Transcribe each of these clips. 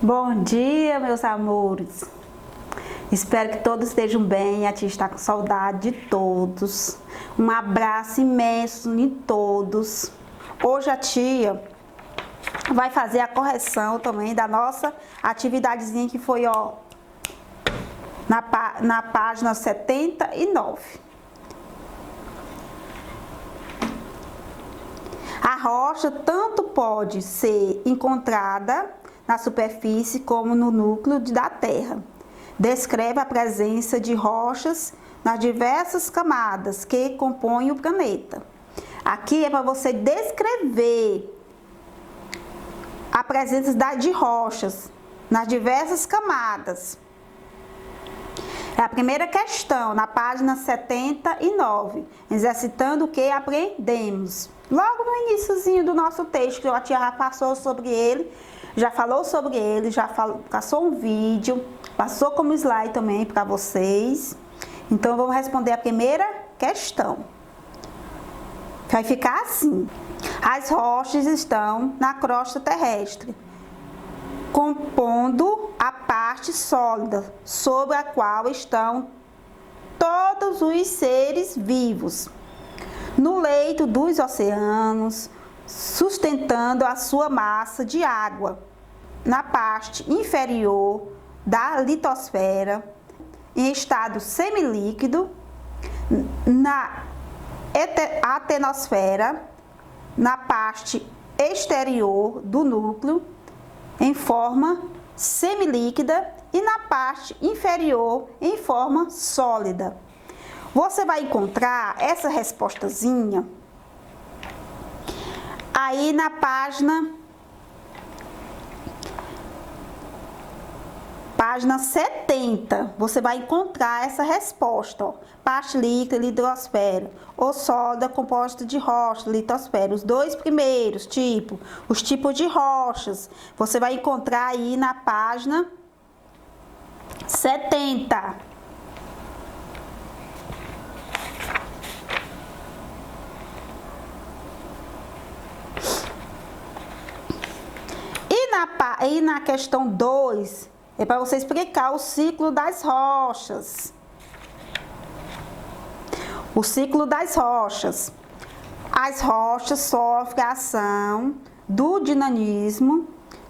Bom dia, meus amores. Espero que todos estejam bem. A tia está com saudade de todos. Um abraço imenso em todos. Hoje a tia vai fazer a correção também da nossa atividadezinha que foi, ó, na página 79. A rocha tanto pode ser encontrada na superfície como no núcleo da Terra. Descreve a presença de rochas nas diversas camadas que compõem o planeta. Aqui é para você descrever a presença de rochas nas diversas camadas. É a primeira questão, na página 79, exercitando o que aprendemos. Logo no iniciozinho do nosso texto, a tia já passou sobre ele, já falou sobre ele, passou um vídeo, passou como slide também para vocês. Então, vamos responder a primeira questão. Vai ficar assim. As rochas estão na crosta terrestre, compondo a parte sólida sobre a qual estão todos os seres vivos, no leito dos oceanos, sustentando a sua massa de água, na parte inferior da litosfera, em estado semilíquido, na atenosfera, na parte exterior do núcleo, em forma semilíquida, e na parte inferior em forma sólida. Você vai encontrar essa respostazinha aí na página 70. Você vai encontrar essa resposta, ó. Parte líquida, litosfera, ou sólida composta de rocha, litosfera. Os dois primeiros tipos, os tipos de rochas, você vai encontrar aí na página 70. E na questão 2, é para você explicar o ciclo das rochas. O ciclo das rochas. As rochas sofrem a ação do dinamismo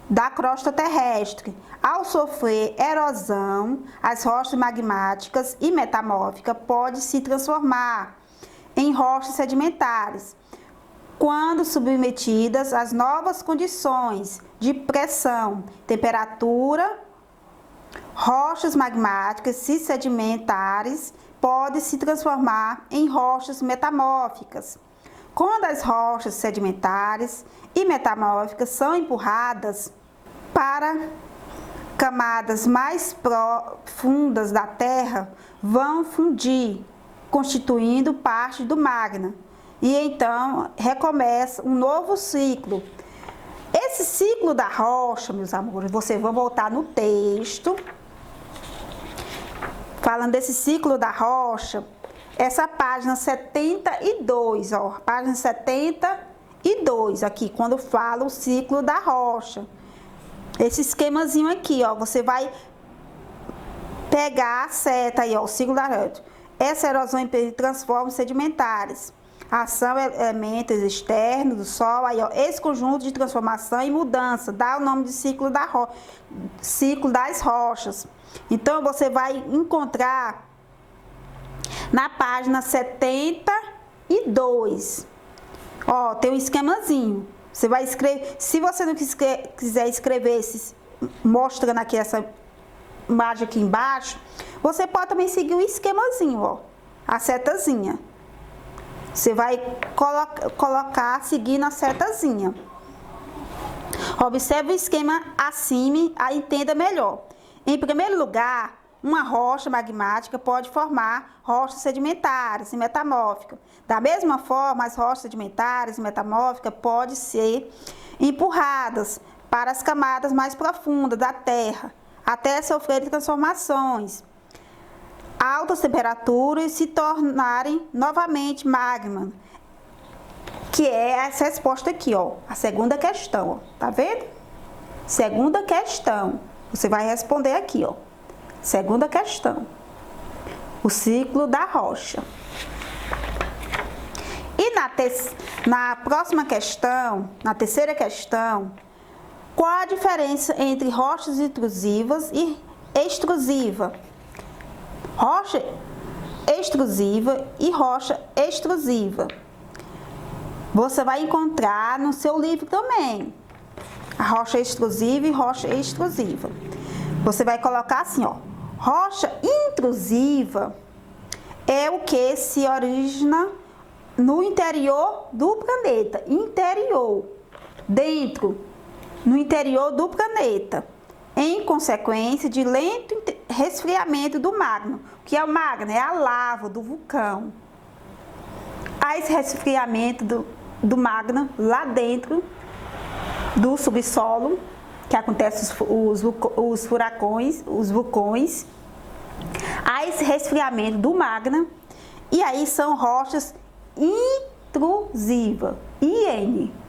da crosta terrestre. Ao sofrer erosão, as rochas magmáticas e metamórficas podem se transformar em rochas sedimentares, quando submetidas às novas condições de pressão, temperatura. Rochas magmáticas e sedimentares podem se transformar em rochas metamórficas. Quando as rochas sedimentares e metamórficas são empurradas para camadas mais profundas da Terra, vão fundir, constituindo parte do magma. E então recomeça um novo ciclo. Esse ciclo da rocha, meus amores, vocês vão voltar no texto. Falando desse ciclo da rocha, essa página 72, ó, página 72 aqui, quando fala o ciclo da rocha. Esse esquemazinho aqui, ó, você vai pegar a seta aí, ó, o ciclo da rocha. Essa erosão transforma em sedimentares. Ação elementos externos do Sol, aí, ó, esse conjunto de transformação e mudança dá o nome de ciclo das rochas. Então, você vai encontrar na página 72. Ó, tem um esquemazinho. Você vai escrever. Se você não quiser escrever mostrando aqui essa imagem aqui embaixo, você pode também seguir o esquemazinho, ó, a setazinha. Você vai colocar seguindo a setazinha. Observe o esquema acima, aí entenda melhor. Em primeiro lugar, uma rocha magmática pode formar rochas sedimentares e metamórficas. Da mesma forma, as rochas sedimentares e metamórficas podem ser empurradas para as camadas mais profundas da Terra, até sofrerem transformações, altas temperaturas e se tornarem novamente magma, que é essa resposta aqui, ó, a segunda questão, ó, tá vendo? Segunda questão. Você vai responder aqui, ó. Segunda questão. O ciclo da rocha. E na próxima questão, na terceira questão, qual a diferença entre rochas intrusivas e extrusiva? Rocha extrusiva e rocha extrusiva. Você vai encontrar no seu livro também. A rocha extrusiva e rocha extrusiva. Você vai colocar assim, ó. Rocha intrusiva é o que se origina no interior do planeta. Interior. Dentro. No interior do planeta. Em consequência de lento resfriamento do magma. O que é o magma? É a lava do vulcão. Há esse resfriamento do magma lá dentro do subsolo, que acontece os furacões, os vulcões. Há esse resfriamento do magma e aí são rochas intrusivas,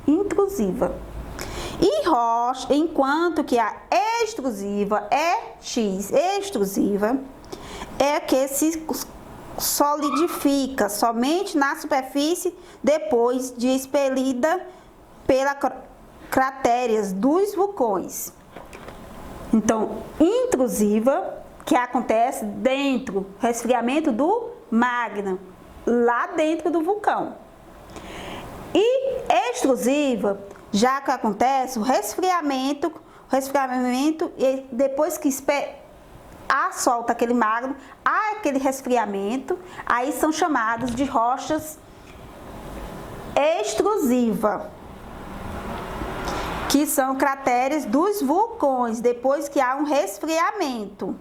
intrusiva. E rocha, enquanto que a extrusiva, extrusiva, é que se solidifica somente na superfície depois de expelida pelas crateras dos vulcões. Então, intrusiva, que acontece dentro, resfriamento do magma, lá dentro do vulcão. E extrusiva, já que acontece o resfriamento e depois que solta aquele magma, há aquele resfriamento, aí são chamados de rochas extrusivas, que são crateras dos vulcões, depois que há um resfriamento.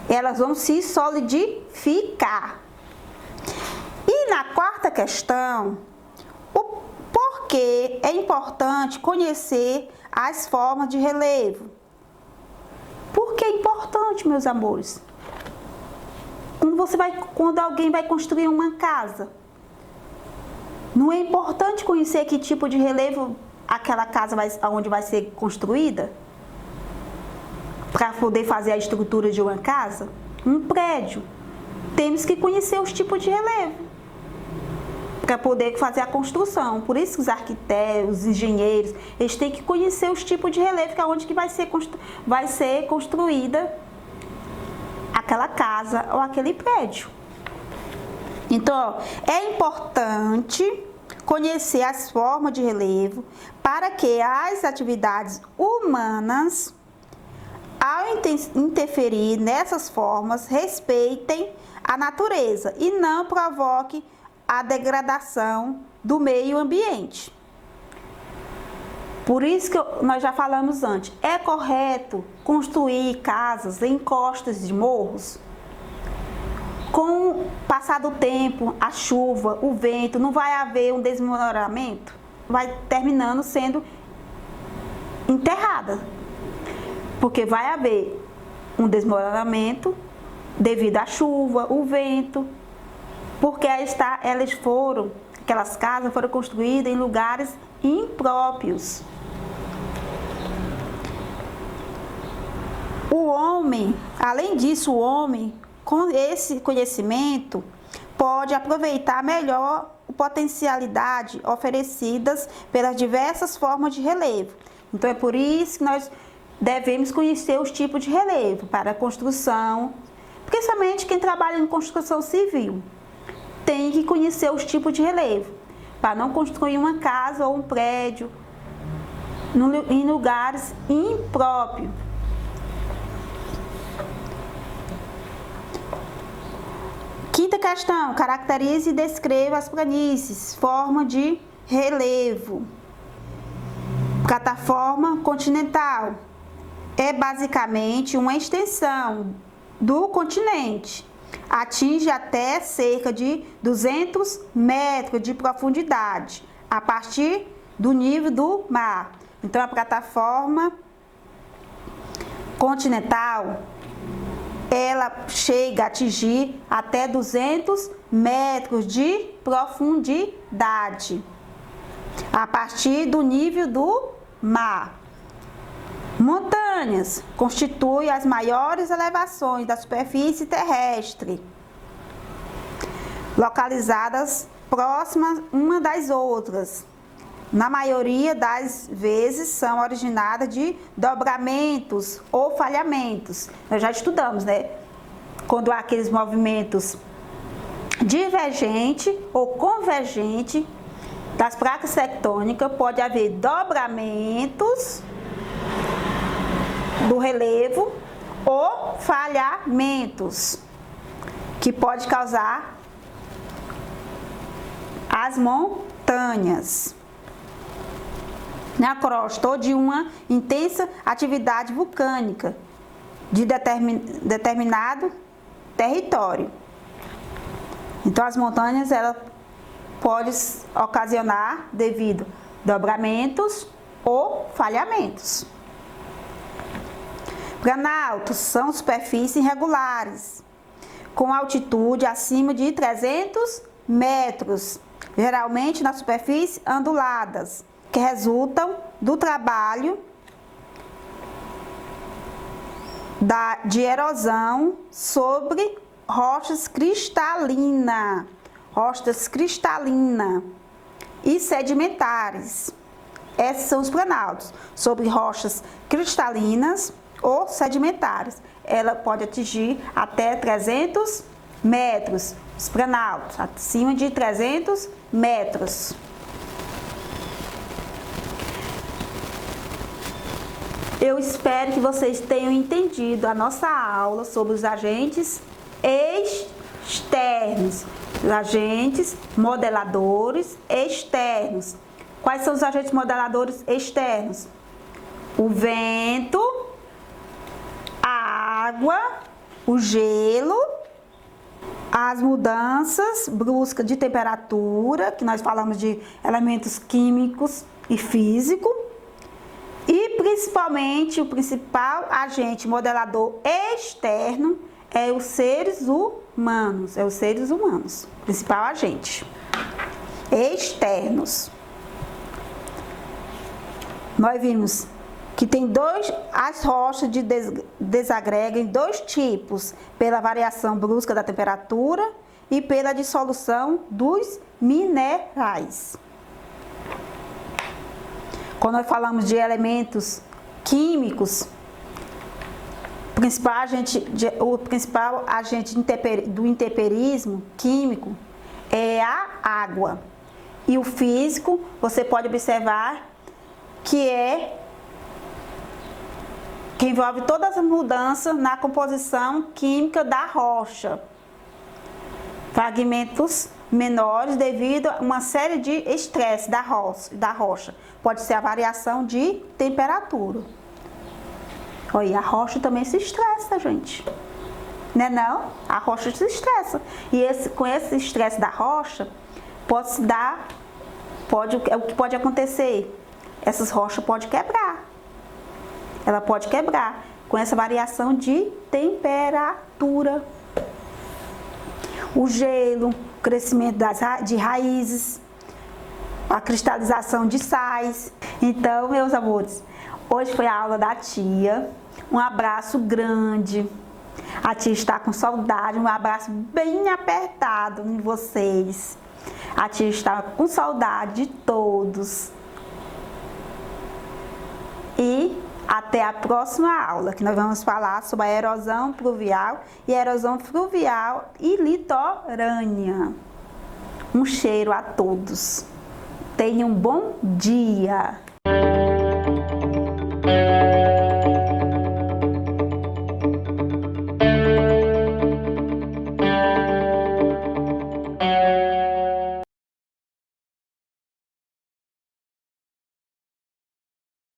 Elas vão se solidificar. E na quarta questão, por que é importante conhecer as formas de relevo? Por que é importante, meus amores? Quando alguém vai construir uma casa, não é importante conhecer que tipo de relevo aquela casa onde vai ser construída? Para poder fazer a estrutura de uma casa, um prédio, temos que conhecer os tipos de relevo para poder fazer a construção. Por isso que os arquitetos, os engenheiros, eles têm que conhecer os tipos de relevo, que é onde que vai ser construída aquela casa ou aquele prédio. Então, é importante conhecer as formas de relevo para que as atividades humanas, ao interferir nessas formas, respeitem a natureza e não provoquem a degradação do meio ambiente. Por isso que nós já falamos antes, é correto construir casas em costas de morros? Com o passar do tempo, a chuva, o vento, não vai haver um desmoronamento? Vai terminando sendo enterrada. Porque vai haver um desmoronamento devido à chuva, o vento, porque aquelas casas foram construídas em lugares impróprios. O homem, além disso, com esse conhecimento, pode aproveitar melhor a potencialidade oferecidas pelas diversas formas de relevo. Então, é por isso que nós devemos conhecer os tipos de relevo para a construção, principalmente quem trabalha em construção civil. Tem que conhecer os tipos de relevo, para não construir uma casa ou um prédio em lugares impróprios. Quinta questão, caracterize e descreva as planícies, forma de relevo. Plataforma continental é basicamente uma extensão do continente. Atinge até cerca de 200 metros de profundidade, a partir do nível do mar. Então, a plataforma continental, ela chega a atingir até 200 metros de profundidade, a partir do nível do mar. Montanhas constituem as maiores elevações da superfície terrestre, localizadas próximas uma das outras. Na maioria das vezes são originadas de dobramentos ou falhamentos. Nós já estudamos, né? Quando há aqueles movimentos divergente ou convergente das placas tectônicas, pode haver dobramentos do relevo ou falhamentos, que pode causar as montanhas na crosta ou de uma intensa atividade vulcânica de determinado território. Então, as montanhas ela pode ocasionar devido a dobramentos ou falhamentos. Planaltos são superfícies irregulares, com altitude acima de 300 metros, geralmente na superfície onduladas, que resultam do trabalho de erosão sobre rochas cristalinas e sedimentares. Esses são os planaltos, sobre rochas cristalinas ou sedimentares. Ela pode atingir até 300 metros, os planaltos, acima de 300 metros. Eu espero que vocês tenham entendido a nossa aula sobre os agentes externos, os agentes modeladores externos. Quais são os agentes modeladores externos? O vento, a água, o gelo, as mudanças bruscas de temperatura, que nós falamos de elementos químicos e físicos. E principalmente o principal agente modelador externo é os seres humanos. Principal agente. Externos. Nós vimos que tem as rochas desagregam em dois tipos, pela variação brusca da temperatura e pela dissolução dos minerais. Quando nós falamos de elementos químicos, o principal agente do intemperismo químico é a água. E o físico, você pode observar que envolve todas as mudanças na composição química da rocha. Fragmentos menores devido a uma série de estresse da rocha. Pode ser a variação de temperatura. Olha, a rocha também se estressa, gente. Né não? A rocha se estressa. E com esse estresse da rocha, o que pode acontecer? Essas rochas podem quebrar. Ela pode quebrar com essa variação de temperatura. O gelo, o crescimento de raízes, a cristalização de sais. Então, meus amores, hoje foi a aula da tia. Um abraço grande. A tia está com saudade, um abraço bem apertado em vocês. A tia está com saudade de todos. E até a próxima aula, que nós vamos falar sobre a erosão pluvial e a erosão fluvial e litorânea. Um cheiro a todos. Tenham um bom dia.